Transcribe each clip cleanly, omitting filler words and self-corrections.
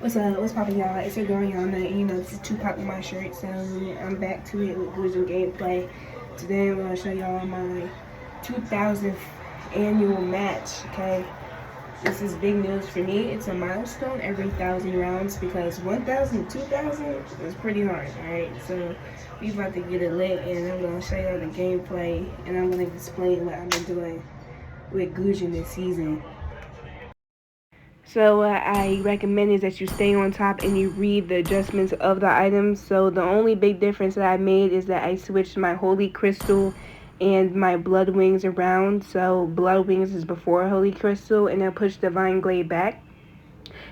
What's poppin', y'all? It's your girl Yana, and this is Tupac with my shirt, so I'm back to it with Gusion gameplay. Today I'm gonna show y'all my 2000th annual match, okay? This is big news for me. It's a milestone every 1,000 rounds because 1,000, 2,000 is pretty hard, alright? So we about to get it lit, and I'm gonna show y'all the gameplay, and I'm gonna explain what I've been doing with Gusion this season. So what I recommend is that you stay on top and you read the adjustments of the items. So the only big difference that I made is that I switched my Holy Crystal and my Blood Wings around. So Blood Wings is before Holy Crystal, and I pushed Divine Glade back.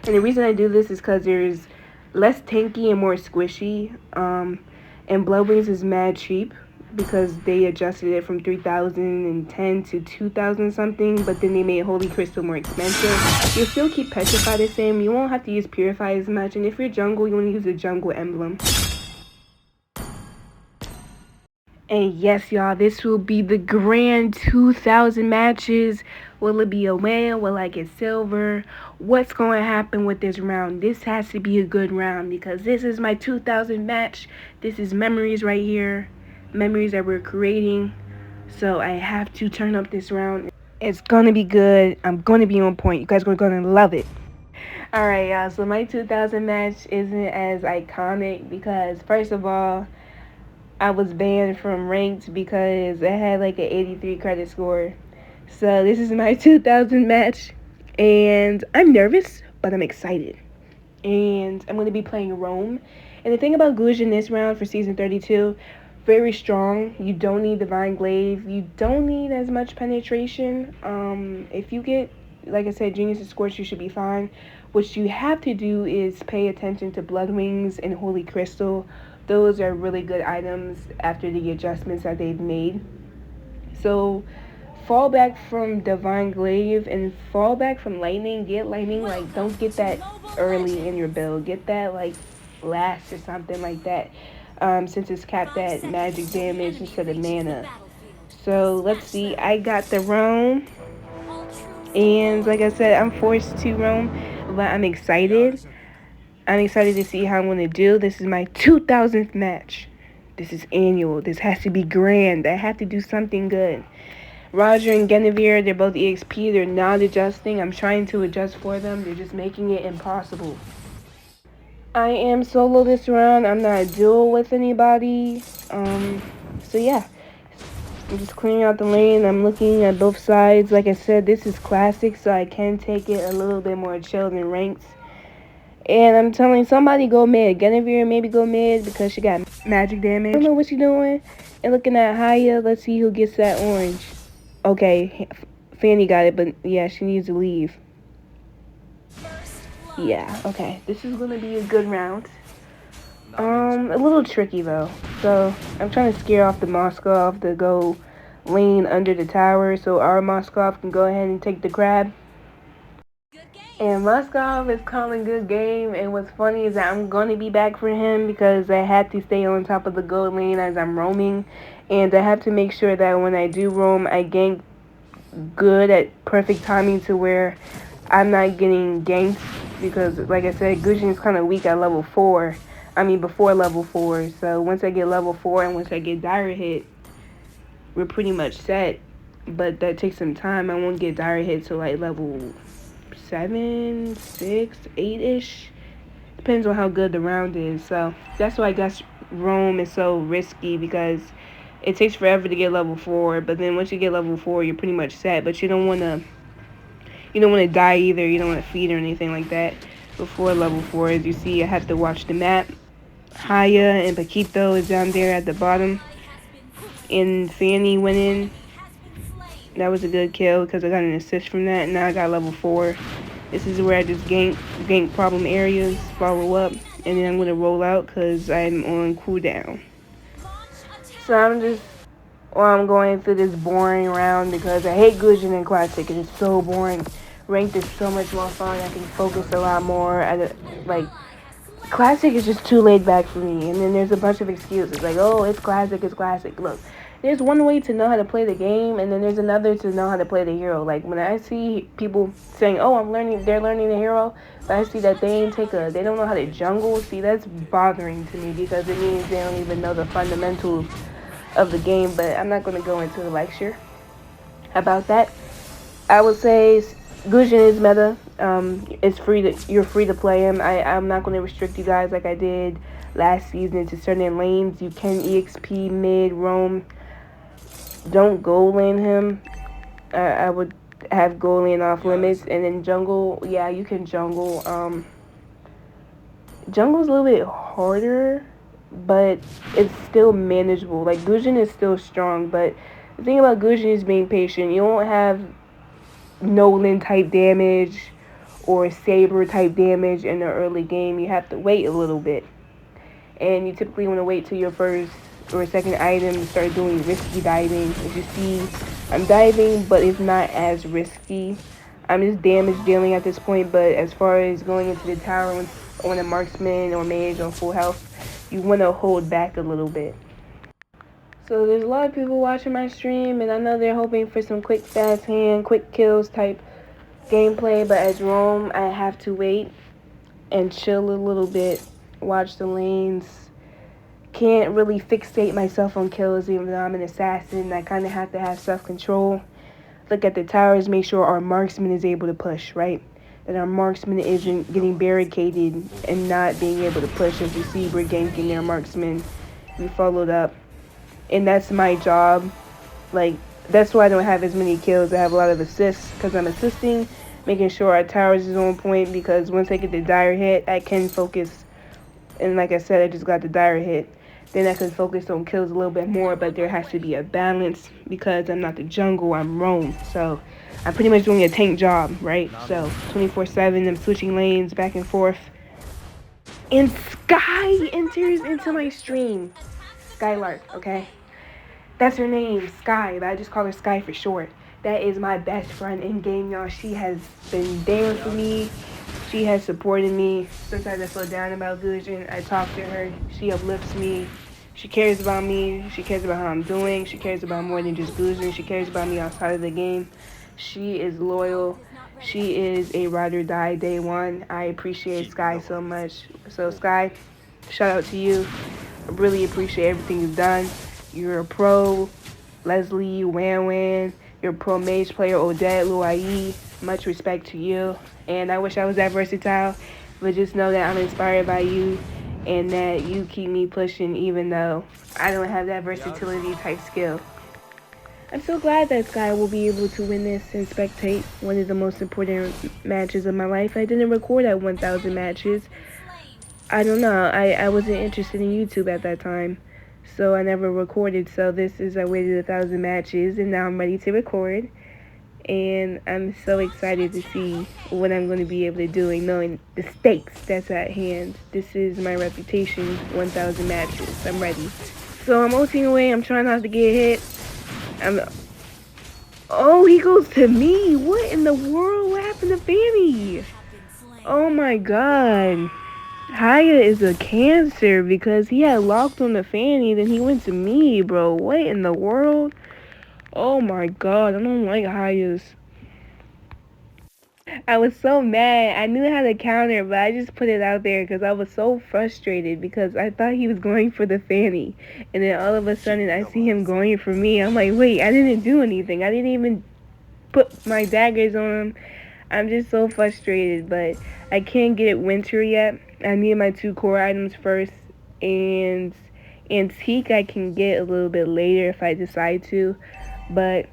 And the reason I do this is because there's less tanky and more squishy. And Blood Wings is mad cheap because they adjusted it from 3,010 to 2,000 something, but then they made Holy Crystal more expensive. You'll still keep Petrify the same. You won't have to use Purify as much, and if you're jungle, you want to use the jungle emblem. And yes, y'all, this will be the grand 2,000 matches. Will it be a win? Will I get silver? What's going to happen with this round? This has to be a good round because this is my 2,000 match. This is memories right here. Memories that we're creating. So I have to turn up this round. It's going to be good. I'm going to be on point. You guys are going to love it. Alright, y'all. So my 2,000 match isn't as iconic because, first of all, I was banned from ranked because I had like an 83 credit score. So this is my 2,000 match, and I'm nervous, but I'm excited. And I'm going to be playing Rome. And the thing about Gusion this round for season 32, very strong. You don't need Divine Glaive. You don't need as much penetration. If you get, like I said, Genius and Scorch, you should be fine. What you have to do is pay attention to Blood Wings and Holy Crystal. Those are really good items after the adjustments that they've made. So fall back from Divine Glaive and fall back from Lightning. Get Lightning, like, don't get that early in your build. Get that, like, last or something like that. Since it's capped at magic damage instead of mana. So let's see. I got the Rome. And like I said, I'm forced to roam, but I'm excited. I'm excited to see how I'm going to do. This is my 2,000th match. This is annual. This has to be grand. I have to do something good. Roger and Guinevere, they're both EXP. They're not adjusting. I'm trying to adjust for them. They're just making it impossible. I am solo this round. I'm not duel with anybody. So yeah. I'm just clearing out the lane. I'm looking at both sides. Like I said, this is classic, so I can take it a little bit more chill than ranked. And I'm telling somebody go mid. Guinevere maybe go mid because she got magic damage. I don't know what she's doing. And looking at Haya, let's see who gets that orange. Okay, Fanny got it, but yeah, she needs to leave. Yeah, okay. This is going to be a good round. A little tricky though. So I'm trying to scare off the Moskov to go lane under the tower so our Moskov can go ahead and take the crab. And Moskov is calling good game, and what's funny is that I'm going to be back for him because I had to stay on top of the gold lane as I'm roaming, and I have to make sure that when I do roam, I gank good at perfect timing to where I'm not getting ganked because, like I said, Gusion is kind of weak at level 4. I mean, before level 4, so once I get level 4 and once I get Dire Hit, we're pretty much set, but that takes some time. I won't get Dire Hit till like level 7, 6, 8-ish. Depends on how good the round is. So that's why I guess Rome is so risky because it takes forever to get level 4. But then once you get level 4, you're pretty much set. But you don't want to die either. You don't want to feed or anything like that before level 4. As you see, I have to watch the map. Haya and Paquito is down there at the bottom. And Fanny went in. That was a good kill because I got an assist from that. And now I got level 4. This is where I just gank problem areas, follow up, and then I'm going to roll out because I'm on cooldown. So I'm going through this boring round because I hate Gusion in Classic. It's so boring. Ranked is so much more fun. I can focus a lot more. Classic is just too laid back for me. And then there's a bunch of excuses like, oh, it's Classic, it's Classic. Look, there's one way to know how to play the game, and then there's another to know how to play the hero. Like when I see people saying, "Oh, they're learning the hero," but I see that they don't know how to jungle. See, that's bothering to me because it means they don't even know the fundamentals of the game. But I'm not going to go into a lecture about that. I would say Gusion is meta. It's you're free to play him. I'm not going to restrict you guys like I did last season to certain lanes. You can EXP mid roam. Don't goal lane him. I would have goal lane off limits, and then jungle. Yeah, you can jungle. Jungle's a little bit harder, but it's still manageable. Like Gusion is still strong, but the thing about Gusion is being patient. You won't have Nolan type damage or Saber type damage in the early game. You have to wait a little bit, and you typically want to wait till your first or second item to start doing risky diving. As you see, I'm diving, but it's not as risky. I'm just damage dealing at this point, but as far as going into the tower on a marksman or mage on full health, you want to hold back a little bit. So there's a lot of people watching my stream, and I know they're hoping for some quick fast hand, quick kills type gameplay, but as Rome, I have to wait and chill a little bit, watch the lanes. Can't really fixate myself on kills even though I'm an assassin. I kind of have to have self-control. Look at the towers, make sure our marksman is able to push, right? That our marksman isn't getting barricaded and not being able to push. As you see, we're ganking their marksman. We followed up. And that's my job. Like, that's why I don't have as many kills. I have a lot of assists because I'm assisting, making sure our towers is on point, because once I get the dire hit, I can focus. And like I said, I just got the dire hit. Then I can focus on kills a little bit more, but there has to be a balance because I'm not the jungle, I'm roam. So I'm pretty much doing a tank job, right? So 24/7, I'm switching lanes back and forth. And Sky enters into my stream. Skylark, okay? That's her name, Sky, but I just call her Sky for short. That is my best friend in game, y'all. She has been there for me. She has supported me. Sometimes I feel down about Gusion. I talk to her. She uplifts me. She cares about me. She cares about how I'm doing. She cares about more than just Gusion. She cares about me outside of the game. She is loyal. She is a ride or die day one. I appreciate Sky so much. So Sky, shout out to you. I really appreciate everything you've done. You're a pro. Leslie, Wan Wan. You're a pro mage player, Odette, Luai. Much respect to you. And I wish I was that versatile, but just know that I'm inspired by you and that you keep me pushing even though I don't have that versatility type skill. I'm so glad that Sky will be able to win this and spectate one of the most important matches of my life. I didn't record at 1,000 matches. I don't know. I wasn't interested in YouTube at that time, so I never recorded. So this is, I waited 1,000 matches, and now I'm ready to record. And I'm so excited to see what I'm going to be able to do and knowing the stakes that's at hand. This is my reputation, 1,000 matches. I'm ready. So I'm ulting away. I'm trying not to get hit. Oh, he goes to me. What in the world? What happened to Fanny? Oh my god. Haya is a cancer because he had locked on the Fanny, then he went to me, bro. What in the world? Oh my god, I don't like Hayas. I was so mad. I knew how to counter, but I just put it out there because I was so frustrated because I thought he was going for the Fanny. And then all of a sudden I see him going for me. I'm like, wait, I didn't do anything. I didn't even put my daggers on him. I'm just so frustrated, but I can't get it winter yet. I need my 2 core items first, and Antique I can get a little bit later if I decide to, but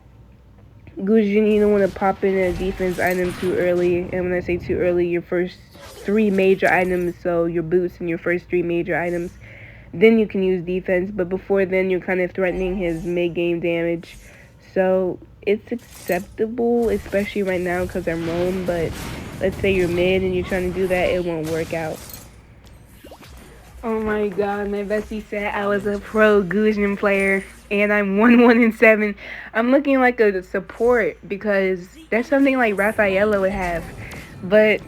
Gusion, you don't want to pop in a defense item too early, and when I say too early, your first 3 major items, so your boots and your first 3 major items, then you can use defense, but before then you're kind of threatening his mid-game damage, so it's acceptable, especially right now because I'm roam, but let's say you're mid and you're trying to do that, it won't work out. Oh my god, my bestie said I was a pro Gusion player and I'm 1-1-7. I'm looking like a support because that's something like Rafaela would have. But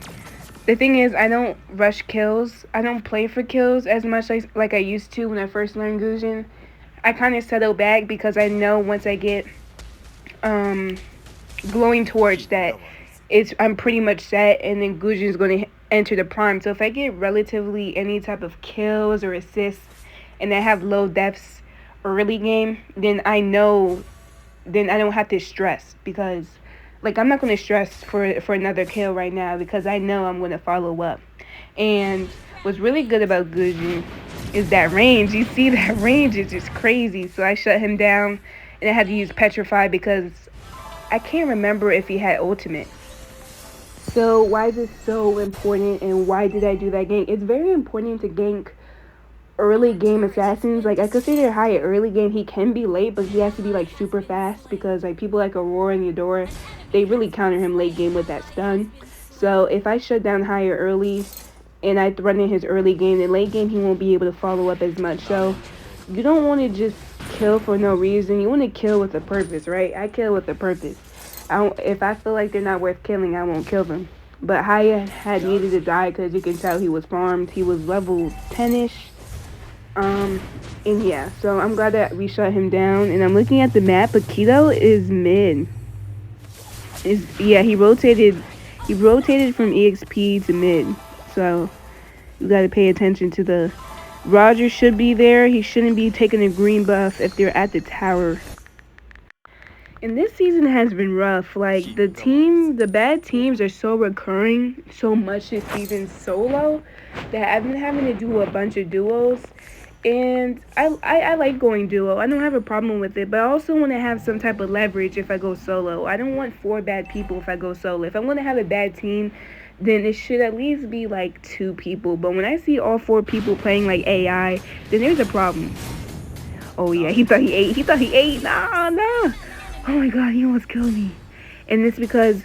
the thing is, I don't rush kills. I don't play for kills as much like I used to when I first learned Gusion. I kind of settle back because I know once I get glowing torch that I'm pretty much set, and then Gusion's going to enter the prime. So if I get relatively any type of kills or assists and I have low deaths early game, then I know, then I don't have to stress, because like I'm not going to stress for another kill right now because I know I'm going to follow up. And what's really good about Gusion is that range. You see that range is just crazy. So I shut him down and I had to use Petrify because I can't remember if he had ultimate. So why is this so important, and why did I do that gank? It's very important to gank early game assassins. Like I consider Hyatt early game, he can be late, but he has to be like super fast, because like people like Aurora and Eudora, they really counter him late game with that stun. So if I shut down Hyatt early and I run in his early game, in late game he won't be able to follow up as much. So you don't want to just kill for no reason. You want to kill with a purpose, right? I kill with a purpose. If I feel like they're not worth killing, I won't kill them. But Hyatt had needed to die because you can tell he was farmed. He was level 10ish. And yeah, so I'm glad that we shut him down. And I'm looking at the map. Akito is mid. Yeah, he rotated from EXP to mid. So you gotta pay attention to the Roger should be there. He shouldn't be taking a green buff if they're at the tower. And this season has been rough. Like the bad teams are so recurring so much this season solo that I've been having to do a bunch of duos. And I like going duo. I don't have a problem with it, but I also want to have some type of leverage if I go solo. I don't want 4 bad people if I go solo. If I want to have a bad team, then it should at least be like 2 people. But when I see all 4 people playing like AI, then there's a problem. Oh yeah, he thought he ate. Nah. Oh my god, he almost killed me. And it's because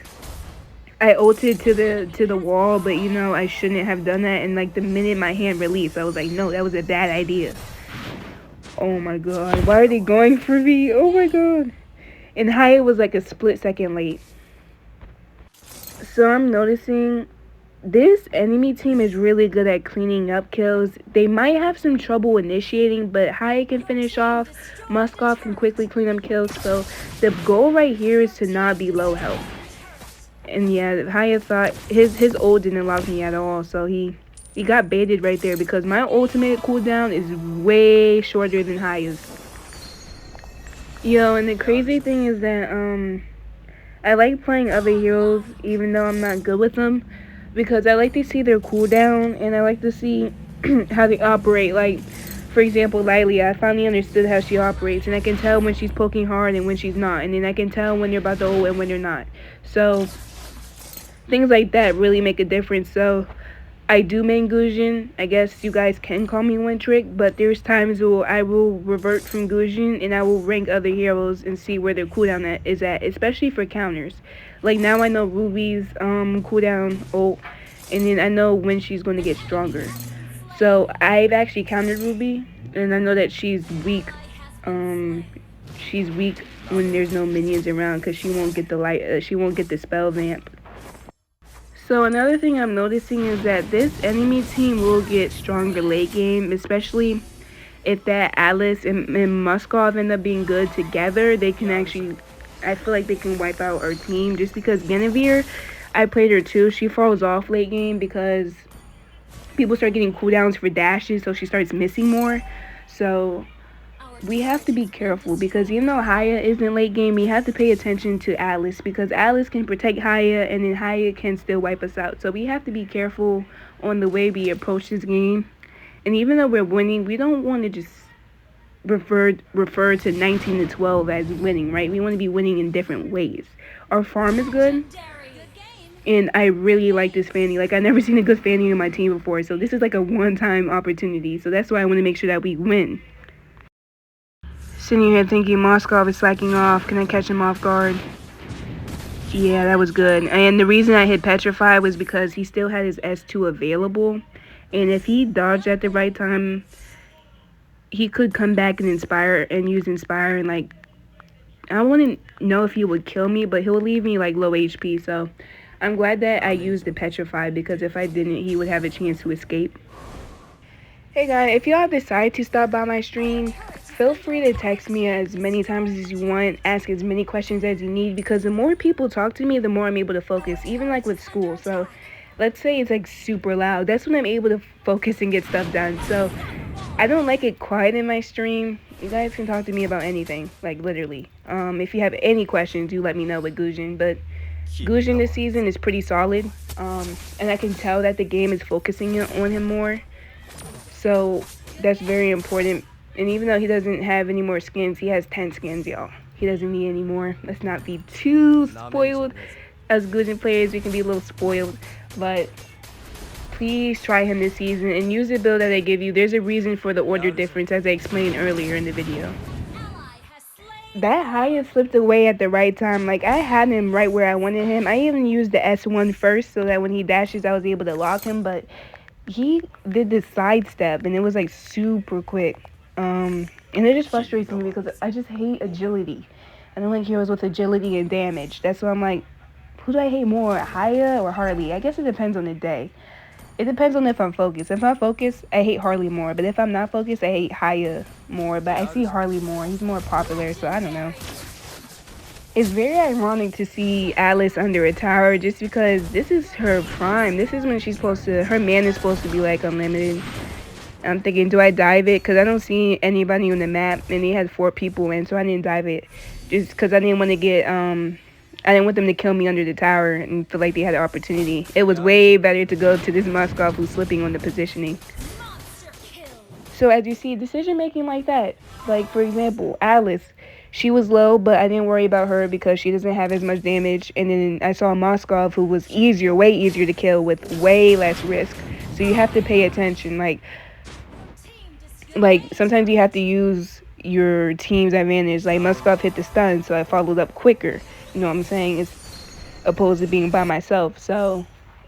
I ulted to the wall, but you know, I shouldn't have done that. And like the minute my hand released, I was like, no, that was a bad idea. Oh my god, why are they going for me? Oh my god. And Hyatt was like a split second late. So I'm noticing this enemy team is really good at cleaning up kills. They might have some trouble initiating, but Hyatt can finish off. Muskov can quickly clean up kills. So the goal right here is to not be low health. And yeah, Hyatt thought his ult didn't allow me at all. So he got baited right there because my ultimate cooldown is way shorter than Hyatt's. Yo, and the crazy thing is that I like playing other heroes even though I'm not good with them, because I like to see their cooldown and I like to see how they operate. Like, for example, Lilia, I finally understood how she operates, and I can tell when she's poking hard and when she's not, and then I can tell when they're about to ult and when they're not. So things like that really make a difference. So I do main Gusion. I guess you guys can call me one trick, but there's times where I will revert from Gusion and I will rank other heroes and see where their cooldown is at, especially for counters. Like now I know Ruby's cooldown ult, and then I know when she's going to get stronger. So I've actually countered Ruby, and I know that she's weak. She's weak when there's no minions around because she won't get the light. She won't get the spell vamp. So another thing I'm noticing is that this enemy team will get stronger late game, especially if that Alice and Muskov end up being good together. They can actually, I feel like they can wipe out our team, just because Guinevere, I played her too. She falls off late game because people start getting cooldowns for dashes, so she starts missing more. So we have to be careful, because even though Hyatt isn't late game, we have to pay attention to Alice, because Alice can protect Hyatt and then Hyatt can still wipe us out. So we have to be careful on the way we approach this game. And even though we're winning, we don't want to just refer to 19 to 12 as winning, right? We want to be winning in different ways. Our farm is good, and I really like this Fanny. Like, I've never seen a good Fanny in my team before, so this is like a one-time opportunity. So that's why I want to make sure that we win. Sitting here thinking Moskov is slacking off. Can I catch him off guard? Yeah, that was good. And the reason I hit Petrify was because he still had his S2 available. And if he dodged at the right time, he could come back and Inspire and use Inspire. And like, I wouldn't know if he would kill me, but he'll leave me like low HP. So I'm glad that I used the Petrify, because if I didn't, he would have a chance to escape. Hey guys, if y'all decide to stop by my stream, feel free to text me as many times as you want, ask as many questions as you need, because the more people talk to me, the more I'm able to focus, even like with school. So let's say it's like super loud. That's when I'm able to focus and get stuff done. So I don't like it quiet in my stream. You guys can talk to me about anything, like literally. If you have any questions, do let me know with Gusion. But Gusion this season is pretty solid, and I can tell that the game is focusing on him more. So that's very important. And even though he doesn't have any more skins, he has 10 skins, y'all. He doesn't need any more. Let's not be too spoiled. As Gusion players, we can be a little spoiled, but please try him this season and use the build that I give you. There's a reason for the order difference, as I explained earlier in the video. That Haya slipped away at the right time. Like, I had him right where I wanted him. I even used the S1 first so that when he dashes, I was able to lock him, but he did this sidestep and it was like super quick. And it just frustrates me because I just hate agility. I don't like heroes with agility and damage. That's why I'm like, who do I hate more, Haya or Harley? I guess it depends on the day. It depends on if I'm focused. If I'm focused, I hate Harley more. But if I'm not focused, I hate Haya more. But I see Harley more. He's more popular, so I don't know. It's very ironic to see Alice under a tower just because this is her prime. This is when she's supposed to, her mana is supposed to be like unlimited. I'm thinking, do I dive it? Because I don't see anybody on the map, and they had 4 people in, so I didn't dive it. Just because I didn't want to get, I didn't want them to kill me under the tower and feel like they had an opportunity. It was way better to go to this Moskov who's slipping on the positioning. So as you see, decision making like that. Like, for example, Alice. She was low, but I didn't worry about her because she doesn't have as much damage. And then I saw Moskov, who was easier, way easier to kill with way less risk. So you have to pay attention. Like sometimes you have to use your team's advantage. Like Moskov hit the stun, so I followed up quicker. You know what I'm saying? It's opposed to being by myself. So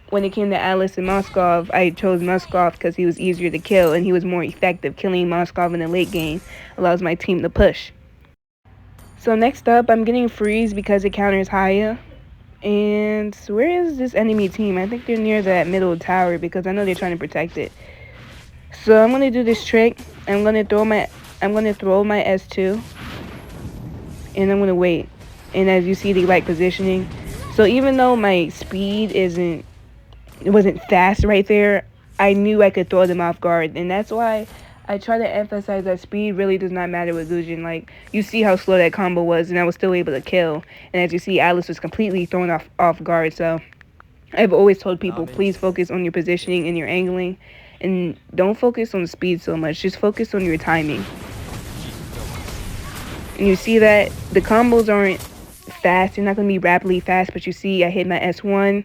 when it came to Alice and Moskov, I chose Moskov because he was easier to kill and he was more effective. Killing Moskov in the late game allows my team to push. So next up, I'm getting freeze because it counters Haya. And where is this enemy team? I think they're near that middle tower because I know they're trying to protect it. So I'm gonna do this trick. I'm gonna throw my S2, and I'm gonna wait. And as you see, they like positioning. So even though my speed wasn't fast right there, I knew I could throw them off guard, and that's why I try to emphasize that speed really does not matter with Gusion. Like, you see how slow that combo was, and I was still able to kill. And as you see, Alice was completely thrown off guard. So I've always told people, please focus on your positioning and your angling, and don't focus on speed so much. Just focus on your timing. And you see that the combos aren't fast. They're not going to be rapidly fast, but you see I hit my S1,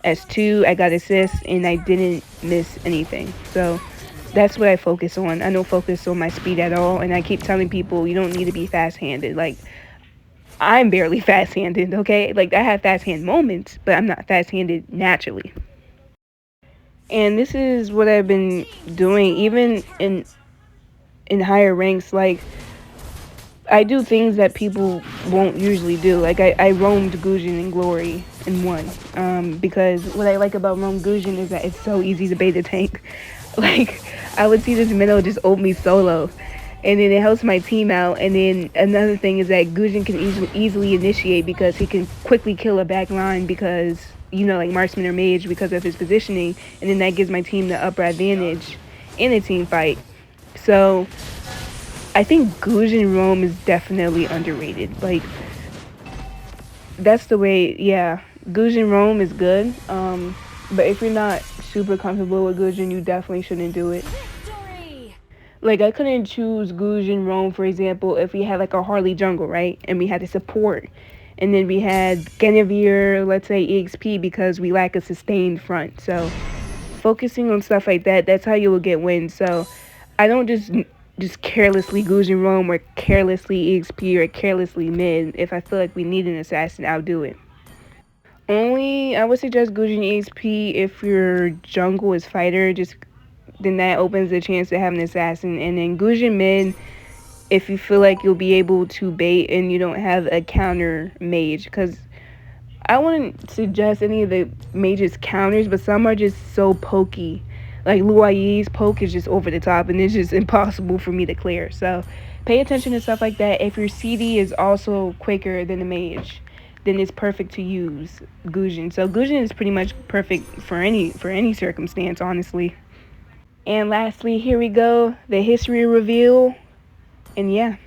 S2, I got assists, and I didn't miss anything. So that's what I focus on. I don't focus on my speed at all, and I keep telling people you don't need to be fast-handed. Like, I'm barely fast-handed, okay? Like, I have fast-hand moments, but I'm not fast-handed naturally. And this is what I've been doing, even in higher ranks. Like, I do things that people won't usually do. Like, I roamed Gusion in Glory and won. Because what I like about roam Gusion is that it's so easy to bait a tank. Like, I would see this minnow just ult me solo, and then it helps my team out. And then another thing is that Gusion can easily initiate because he can quickly kill a back line because, you know, like marksman or mage, because of his positioning, and then that gives my team the upper advantage in a team fight. So I think Gusion roam is definitely underrated. Like, that's the way. Yeah, Gusion roam is good, but if you're not super comfortable with Gusion, you definitely shouldn't do it. Like, I couldn't choose Gusion roam, for example, if we had like a Harley jungle, right, and we had a support, and then we had Guinevere, let's say EXP, because we lack a sustained front. So focusing on stuff like that, that's how you will get wins. So I don't just carelessly Gusion roam or carelessly EXP or carelessly mid. If I feel like we need an assassin, I'll do it. I would suggest Gusion EXP if your jungle is fighter, then that opens the chance to have an assassin. And then Gusion mid if you feel like you'll be able to bait and you don't have a counter mage, because I wouldn't suggest any of the mages counters, but some are just so pokey. Like Luayi's poke is just over the top and it's just impossible for me to clear. So pay attention to stuff like that. If your CD is also quicker than the mage, then it's perfect to use Gusion. So Gusion is pretty much perfect for any circumstance, honestly. And lastly, here we go, the history reveal. And yeah.